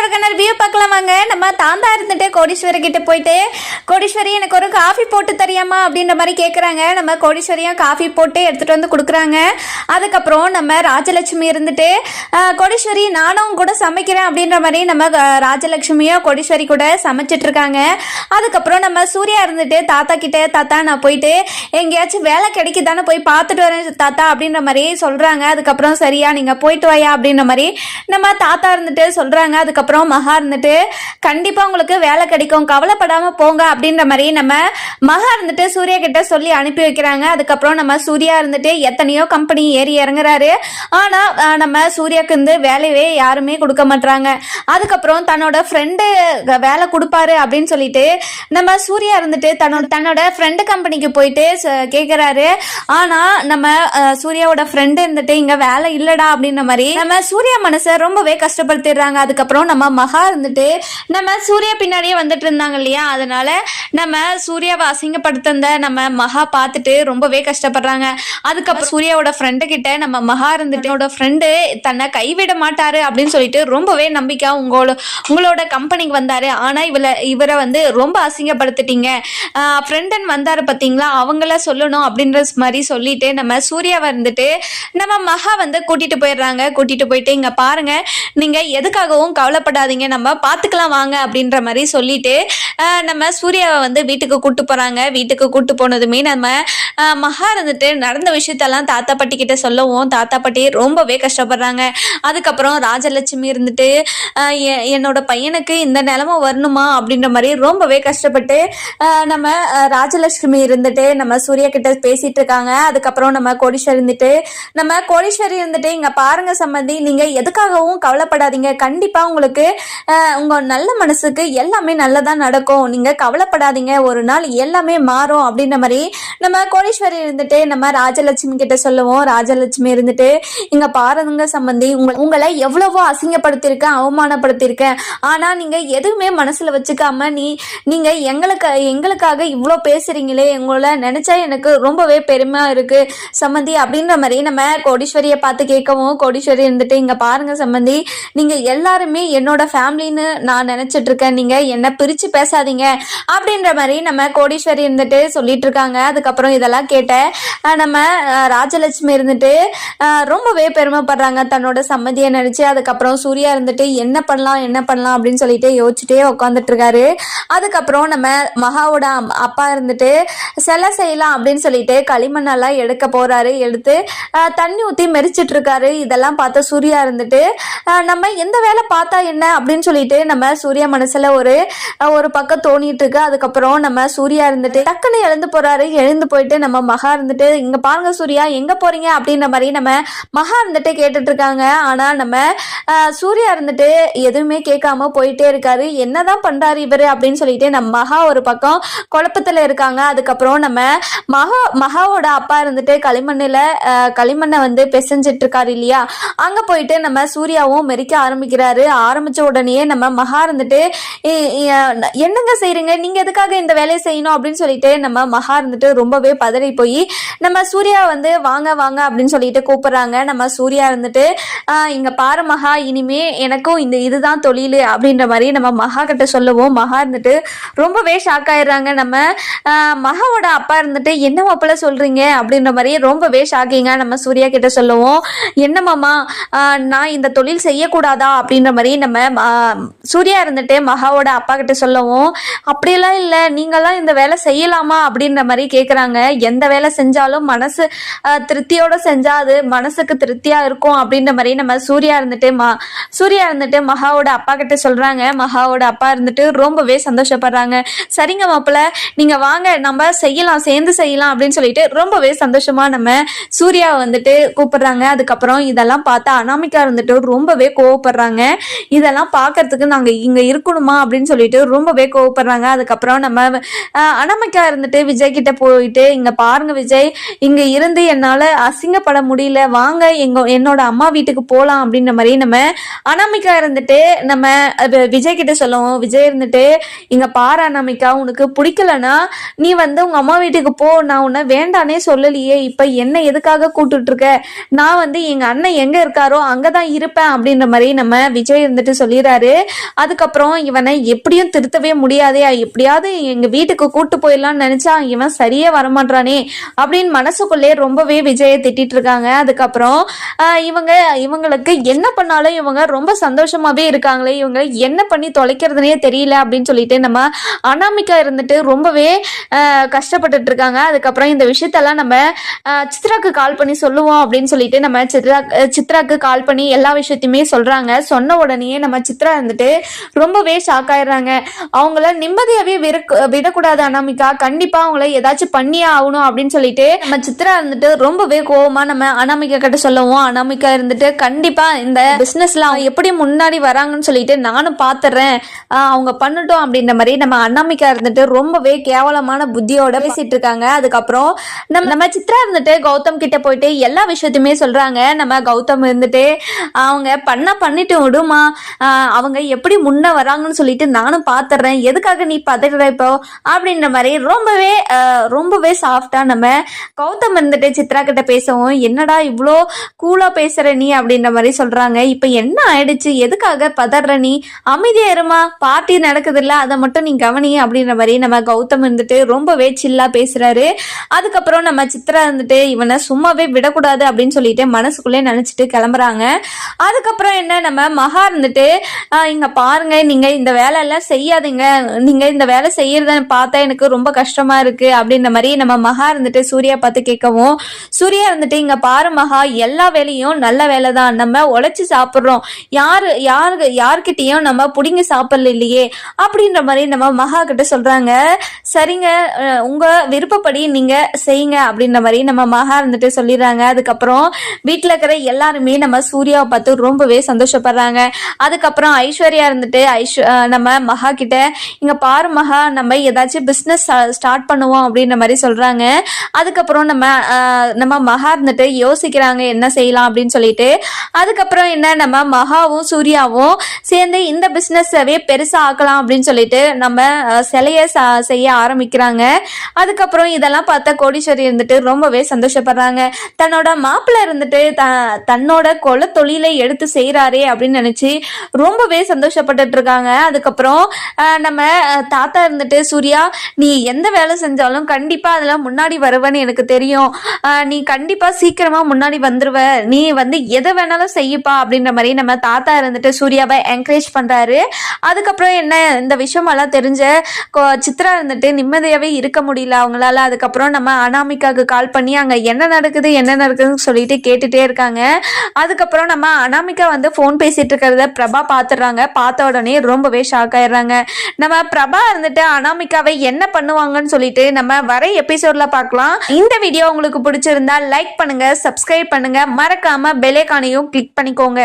Kodaikanal view பார்க்கலாம் வாங்க. நம்ம தாந்தா இருந்துட்டு கோடீஸ்வரி கிட்ட போயிட்டு, கோடீஸ்வரி எனக்கு ஒரு காஃபி போட்டு தரியாமா அப்படின்ற மாதிரி கேட்குறாங்க. நம்ம கோடீஸ்வரியும் காஃபி போட்டு எடுத்துகிட்டு வந்து கொடுக்குறாங்க. அதுக்கப்புறம் நம்ம ராஜலட்சுமி இருந்துட்டு, கோடீஸ்வரி நானும் கூட சமைக்கிறேன் அப்படின்ற மாதிரி நம்ம ராஜலட்சுமியும் கோடீஸ்வரி கூட சமைச்சிட்ருக்காங்க. அதுக்கப்புறம் நம்ம சூர்யா இருந்துட்டு தாத்தா கிட்ட, தாத்தா நான் போயிட்டு எங்கேயாச்சும் வேலை கிடைக்குதானே போய் பார்த்துட்டு வரேன் தாத்தா அப்படின்ற மாதிரி சொல்கிறாங்க. அதுக்கப்புறம் சரியா நீங்கள் போயிட்டு வாயா அப்படின்ற மாதிரி நம்ம தாத்தா இருந்துட்டு சொல்கிறாங்க. அதுக்கப்புறம் மகா இருந்துட்டு கண்டிப்பாக உங்களுக்கு வேலை கிடைக்கும், கவலைப்படாமல் போங்க அப்படின்ற மாதிரி நம்ம மகா இருந்துட்டு சூர்யா கிட்ட சொல்லி அனுப்பி வைக்கிறாங்க. அதுக்கப்புறம் நம்ம சூர்யா இருந்துட்டு எத்தனையோ கம்பெனி ஏறி இறங்குறாரு. ஆனால் நம்ம சூர்யாவுக்கு வந்து வேலையே யாருமே கொடுக்க மாட்டாங்க. அதுக்கப்புறம் தன்னோட ஃப்ரெண்டு வேலை கொடுப்பாரு அப்படின்னு சொல்லிட்டு நம்ம சூர்யா இருந்துட்டு தன்னோட ஃப்ரெண்டு கம்பெனிக்கு போயிட்டு கேட்குறாரு. ஆனால் நம்ம சூர்யாவோட ஃப்ரெண்டு இருந்துட்டு இங்கே வேலை இல்லடா அப்படின்ற மாதிரி நம்ம சூர்யா மனசை ரொம்பவே கஷ்டப்படுத்திடுறாங்க. அதுக்கப்புறம் நம்ம மகா இருந்துட்டு நம்ம சூர்யா பின்னாடியே வந்துட்டு இருந்தாங்க இல்லையா, அதனால நம்ம சூர்யாவை அசிங்கப்படுத்த நம்ம மகா பார்த்துட்டு ரொம்பவே கஷ்டப்படுறாங்க. அதுக்கப்புறம் சூர்யாவோட ஃப்ரெண்டு கிட்ட நம்ம மகா இருந்துட்டு ஃப்ரெண்டு தன்னை கைவிட மாட்டாரு அப்படின்னு சொல்லிட்டு ரொம்பவே நம்பிக்கை உங்களோட கம்பெனிக்கு வந்தாரு. ஆனா இவரை வந்து ரொம்ப அசிங்கப்படுத்திட்டீங்க, ஃப்ரெண்டன் வந்தாரு பார்த்தீங்களா, அவங்கள சொல்லணும் அப்படின்ற மாதிரி சொல்லிட்டு நம்ம சூர்யாவை இருந்துட்டு நம்ம மகா வந்து கூட்டிட்டு போயிடுறாங்க. கூட்டிட்டு போயிட்டு இங்க பாருங்க, நீங்க எதுக்காகவும் கவலைப்படாதீங்க, நம்ம பார்த்துக்கலாம் வாங்க அப்படின்ற மாதிரி சொல்லிட்டு நம்ம சூர்யாவை வந்து வீட்டுக்கு கூட்டு போறாங்க. வீட்டுக்கு கூட்டு போனதுமே நம்ம மகா இருந்துட்டு நடந்த விஷயத்தெல்லாம் தாத்தா பாட்டி கிட்ட சொல்லவும் தாத்தா பாட்டி ரொம்பவே கஷ்டப்படுறாங்க. அதுக்கப்புறம் ராஜலட்சுமி இருந்துட்டு என்னோட பையனுக்கு இந்த நிலைமை வரணுமா அப்படின்ற மாதிரி ரொம்பவே கஷ்டப்பட்டு நம்ம ராஜலட்சுமி இருந்துட்டு நம்ம சூர்யா கிட்ட பேசிட்டு இருக்காங்க. அதுக்கப்புறம் நம்ம கோடீஸ்வரி இருந்துட்டு இங்க பாருங்க சம்பந்தி, நீங்க எதுக்காகவும் கவலைப்படாதீங்க, கண்டிப்பா உங்களுக்கு உங்க நல்ல மனசுக்கு எல்லாமே நல்லதா நடக்கும், நீங்க கவலைப்படாதீங்க, ஒரு நாள் எல்லாமே மாறும் அப்படின்ற மாதிரி நம்ம கோடீஸ்வரி இருந்துட்டு நம்ம ராஜலட்சுமி கிட்ட சொல்லுவோம். ராஜலட்சுமி இருந்துட்டு இங்க பாருங்க சம்பந்தி, உங்களை எவ்வளவோ அசிங்கப்படுத்திருக்கேன், அவமானப்படுத்திருக்கேன், ஆனா நீங்க எதுவுமே மனசுல வச்சுக்காம நீங்க எங்களுக்காக இவ்வளோ பேசுறீங்களே, உங்களை நினைச்சா எனக்கு ரொம்பவே பெருமையா இருக்கு சம்பந்தி அப்படின்ற மாதிரி நம்ம கோடீஸ்வரியை பார்த்து கேட்கவும் கோடீஸ்வரி இருந்துட்டு இங்க பாருங்க சம்பந்தி, நீங்க எல்லாருமே என்னோட ஃபேமிலின்னு நான் நினைச்சிட்டு இருக்கேன், நீங்க என்ன பிரிச்சு பேசாதீங்க அப்படின்ற மாதிரி நம்ம கோடீஸ்வரி இருந்துட்டு சொல்லிட்டு இருக்காங்க. அதுக்கப்புறம் இதெல்லாம் கேட்ட நம்ம ராஜலட்சுமி இருந்துட்டு ரொம்பவே பெருமைப்படுறாங்க தன்னோட சம்மதியை நினைச்சு. அதுக்கப்புறம் சூர்யா இருந்துட்டு என்ன பண்ணலாம் அப்படின்னு சொல்லிட்டு யோசிச்சுட்டே உட்காந்துட்டு இருக்காரு. அதுக்கப்புறம் நம்ம மகாவோட அப்பா இருந்துட்டு சிலை செய்யலாம் அப்படின்னு சொல்லிட்டு களிமண்ணெல்லாம் எடுக்க போறாரு. எடுத்து தண்ணி ஊற்றி மெரிச்சிட்டு இருக்காரு. இதெல்லாம் பார்த்த சூர்யா இருந்துட்டு நம்ம எந்த வேலை பார்த்தா என்ன அப்படின்னு சொல்லிட்டு நம்ம சூர்யா மனசுல ஒரு பக்கம் தோணிட்டு இருக்கு. அதுக்கப்புறம் நம்ம சூர்யா இருந்துட்டு டக்குன்னு எழுந்து போயிட்டு நம்ம மகா இருந்துட்டு இங்க பாருங்க சூர்யா எங்க போறீங்க அப்படின்ற மாதிரி நம்ம மகா இருந்துட்டு கேட்டுட்டு இருக்காங்க. ஆனா நம்ம சூர்யா இருந்துட்டு எதுவுமே கேட்காம போயிட்டே இருக்காரு. என்னதான் பண்றாரு இவரு அப்படின்னு சொல்லிட்டு நம்ம மகா ஒரு பக்கம் குழப்பத்துல இருக்காங்க. அதுக்கப்புறம் நம்ம மகாவோட அப்பா இருந்துட்டு களிமண்ணை வந்து பிசைஞ்சிட்டு இருக்காரு இல்லையா, அங்க போயிட்டு நம்ம சூர்யாவும் மெரிக்க ஆரம்பிக்கிறாரு. ஆரம்பிச்ச உடனே நம்ம மகா இருந்துட்டு என்னங்க செய்றீங்க, நீங்க எதுக்காக இந்த வேலையை செய்யணும் அப்படின்னு சொல்லிட்டு நம்ம மகா இருந்துட்டு ரொம்பவே பதறி போய் நம்ம சூர்யா வந்து வாங்க அப்படின்னு சொல்லிட்டு கூப்பிடுறாங்க. நம்ம சூர்யா இருந்துட்டு இங்க பாரு மகா, இனிமே எனக்கும் இதுதான் தொழில் அப்படின்ற மாதிரி நம்ம மகா கிட்ட சொல்லுவோம். மகா இருந்துட்டு ரொம்பவே ஷாக் ஆயிடுறாங்க. நம்ம மகாவோட அப்பா இருந்துட்டு என்ன மாப்பிள்ள சொல்றீங்க அப்படின்ற மாதிரி ரொம்பவே ஷாக்கிங்கா நம்ம சூர்யா கிட்ட சொல்லுவோம். என்ன மாமா, நான் இந்த தொழில் செய்யக்கூடாதா அப்படின்ற மாதிரி நம்ம சூர்யா இருந்துட்டு மகாவோட அப்பா கிட்ட சொல்லவும், அப்படியெல்லாம் இல்லை, நீங்களாம் இந்த வேலை செய்யலாமா அப்படின்ற மாதிரி கேட்குறாங்க. எந்த வேலை செஞ்சாலும் மனசு திருப்தியோட செஞ்சா அது மனசுக்கு திருப்தியா இருக்கும் அப்படின்ற மாதிரி நம்ம சூர்யா இருந்துட்டு மகாவோட அப்பா கிட்ட சொல்றாங்க. மகாவோட அப்பா இருந்துட்டு ரொம்பவே சந்தோஷப்படுறாங்க. சரிங்க மாப்பிள்ள, நீங்க வாங்க நம்ம சேர்ந்து செய்யலாம் அப்படின்னு சொல்லிட்டு ரொம்பவே சந்தோஷமா நம்ம சூர்யாவை வந்துட்டு கூப்பிடுறாங்க. அதுக்கப்புறம் இதெல்லாம் பார்த்தா அனாமிகா இருந்துட்டு ரொம்பவே கோவப்படுறாங்க. இதெல்லாம் பார்க்கறதுக்கு நாங்க இங்க இருக்கணுமா அப்படின்னு சொல்லிட்டு ரொம்பவே கோவப்படுறாங்க. அதுக்கப்புறம் நம்ம அனாமிகா இருந்துட்டு விஜய் கிட்ட போயிட்டு இங்க பாருங்க விஜய், இங்க இருந்து என்னால அசிங்கப்பட முடியல, வாங்க என்னோட அம்மா வீட்டுக்கு போலாம் அப்படின்ற மாதிரி நம்ம அனாமிகா இருந்துட்டு நம்ம விஜய் கிட்ட சொல்லுவோம். விஜய் இருந்துட்டு இங்க பாரு அனாமிகா, உனக்கு பிடிக்கலன்னா நீ வந்து உங்க அம்மா வீட்டுக்கு போ, நான் உன்னை வேண்டானே சொல்லலையே, இப்ப என்ன எதுக்காக கூப்பிட்டு இருக்க, நான் வந்து எங்க அண்ணன் எங்க இருக்காரோ அங்கதான் இருப்பேன் அப்படின்ற மாதிரி நம்ம விஜய் இருந்துட்டு சொல்லிடுறாரு. அதுக்கப்புறம் இவனை எப்படியும் திருத்தவே முடியாதே, எப்படியாவது எங்க வீட்டுக்கு கூட்டு போயிடலாம்னு நினைச்சா இவன் சரியே வரமாட்டானே அப்படின்னு மனசுக்குள்ளே ரொம்பவே விஜயை திட்டிட்டு இருக்காங்க. அதுக்கப்புறம் இவங்களுக்கு என்ன பண்ணாலும் இவங்க ரொம்ப சந்தோஷமாவே இருக்காங்களே, இவங்க என்ன பண்ணி தொலைக்கிறதுனே தெரியல அப்படின்னு சொல்லிட்டு நம்ம அனாமிகா இருந்துட்டு ரொம்பவே கஷ்டப்பட்டுட்டு இருக்காங்க. அதுக்கப்புறம் இந்த விஷயத்தெல்லாம் நம்ம சித்ராக்கு கால் பண்ணி சொல்லுவோம் அப்படின்னு சொல்லிட்டு நம்ம சித்ராக்கு கால் பண்ணி எல்லா விஷயத்தையுமே சொல்றாங்க. சொன்ன உடனே நம்ம சித்ரா இருந்துட்டு ரொம்பவே ஷாக் ஆயிடுறாங்க. அவங்கள நிம்மதியாவே விடக்கூடாது அனாமிகா, கண்டிப்பா அவங்கள ஏதாச்சும் பண்ணியே ஆகணும் அப்படின்னு சொல்லிட்டு நம்ம சித்ரா இருந்துட்டு ரொம்பவே கோவமா நம்ம அனாமிகா கிட்ட சொல்லுவோம். அனாமிகா இருந்துட்டு கண்டிப்பா இந்த பிசினஸ்ல எப்படி முன்னாடி வராங்கன்னு சொல்லிட்டு நானும் பாத்துறேன், அவங்க பண்ணட்டும் அப்படின்ற மாதிரி நம்ம அனாமிகா இருந்துட்டு ரொம்பவே கேவலமான புத்தியோட பேசிட்டு இருக்காங்க. அதுக்கப்புறம் நம்ம சித்ரா இருந்துட்டு கௌதம் கிட்ட போயிட்டு எல்லா விஷயத்தையுமே சொல்றாங்க. நம்ம கௌதம் இருந்துட்டு அவங்க பண்ணிட்டு விடுமா, அவங்க எப்படி முன்ன வராங்கன்னு சொல்லிட்டு நானும் பாத்துறேன், எதுக்காக நீ பதற இப்போ அப்படின்ற மாதிரி ரொம்பவே சாஃப்டா நம்ம கௌதம் இருந்துட்டு சித்ரா கிட்ட பேசவும், என்னடா இவ்வளோ கூலா பேசுற நீ அப்படின்ற மாதிரி சொல்றாங்க. இப்ப என்ன ஆயிடுச்சு, எதுக்காக பதற, நீ அமைதியா இருமா, பார்ட்டி நடக்குது இல்ல, அதை மட்டும் நீ கவனி அப்படின்ற மாதிரி நம்ம கௌதம் இருந்துட்டு ரொம்பவே சில்லா பேசுறாரு. அதுக்கப்புறம் நம்ம சித்ரா இருந்துட்டு இவனை சும்மாவே விடக்கூடாது அப்படின்னு சொல்லிட்டு மனசுக்குள்ளே நினைச்சிட்டு கிளம்புறாங்க. அதுக்கப்புறம் என்ன, நம்ம மகா இருந்துட்டு இங்க பாருங்க, நீங்க இந்த வேலை எல்லாம் செய்யாதீங்க, நீங்க இந்த வேலை செய்யறத பார்த்தா எனக்கு ரொம்ப கஷ்டமா இருக்கு அப்படின்ற மாதிரி நம்ம மகா இருந்துட்டு சூர்யா பார்த்து கேட்கவும், சூர்யா இருந்துட்டு இங்க பாரு மகா, எல்லா வேலையும் நல்ல வேலை தான், நம்ம உழைச்சி சாப்பிட்றோம், யாருக்கிட்டையும் நம்ம புடிங்கி சாப்பிடல இல்லையே அப்படின்ற மாதிரி நம்ம மகா கிட்ட சொல்றாங்க. சரிங்க, உங்க விருப்பப்படி நீங்க செய்யுங்க அப்படின்ற மாதிரி நம்ம மகா இருந்துட்டு சொல்லிடுறாங்க. அதுக்கப்புறம் வீட்டுல இருக்கிற எல்லாருமே நம்ம சூர்யாவை பார்த்து ரொம்பவே சந்தோஷப்படுறாங்க. அதுக்கப்புறம் ஐஸ்வர்யா இருந்துட்டு நம்ம மகா கிட்ட இங்க பாரு மகா, நம்ம ஏதாச்சும் பிசினஸ் ஸ்டார்ட் பண்ணுவோம் அப்படின்ற மாதிரி சொல்றாங்க. அதுக்கப்புறம் நம்ம மகா இருந்துட்டு யோசிக்கிறாங்க என்ன செய்யலாம் அப்படின்னு சொல்லிட்டு. அதுக்கப்புறம் என்ன, நம்ம மகாவும் சூர்யாவும் சேர்ந்து இந்த பிசினஸவே பெருசா ஆக்கலாம் அப்படின்னு சொல்லிட்டு நம்ம சிலைய செய்ய ஆரம்பிக்கிறாங்க. அதுக்கப்புறம் இதெல்லாம் பார்த்த கோடீஸ்வரி இருந்துட்டு ரொம்பவே சந்தோஷப்படுறாங்க. தன்னோட மாப்பிள்ளை இருந்துட்டு தன்னோட கொலை தொழிலை எடுத்து செய்யறாரே அப்படின்னு நினைச்சு ரொம்பவே சந்தோஷப்பட்டு இருக்காங்க. அதுக்கப்புறம் நம்ம தாத்தா இருந்துட்டு, சூர்யா நீ எந்த வேலை செஞ்சாலும் கண்டிப்பா அதெல்லாம் முன்னாடி வருவேன்னு எனக்கு தெரியும், நீ கண்டிப்பா சீக்கிரமா முன்னாடி வந்துருவ, நீ வந்து எதை வேணாலும் செய்யப்பா அப்படின்ற மாதிரி நம்ம தாத்தா இருந்துட்டு சூர்யாவை என்கரேஜ் பண்றாரு. அதுக்கப்புறம் என்ன, இந்த விஷயமெல்லாம் தெரிஞ்ச சித்ரா இருந்துட்டு நிம்மதியாவே இருக்க முடியல அவங்களால. அதுக்கப்புறம் நம்ம அனாமிகாவுக்கு கால் பண்ணி அங்க என்ன நடக்குதுன்னு சொல்லிட்டு கேட்டுட்டே இருக்காங்க. அதுக்கப்புறம் நம்ம அனாமிகா வந்து போன் பேசிட்டு இருக்கிறத பிரபா பாத்துறாங்க. பார்த்த உடனே ரொம்பவே ஷாக் ஆயிடுறாங்க. நம்ம பிரபா இருந்துட்டு அனாமிகாவை என்ன பண்ணுவாங்கன்னு சொல்லிட்டு நம்ம வர எபிசோட்ல பார்க்கலாம். இந்த வீடியோ உங்களுக்கு பிடிச்சிருந்தா லைக் பண்ணுங்க, சப்ஸ்கிரைப் பண்ணுங்க, மறக்காம பெல் ஐகானையும் கிளிக் பண்ணிக்கோங்க.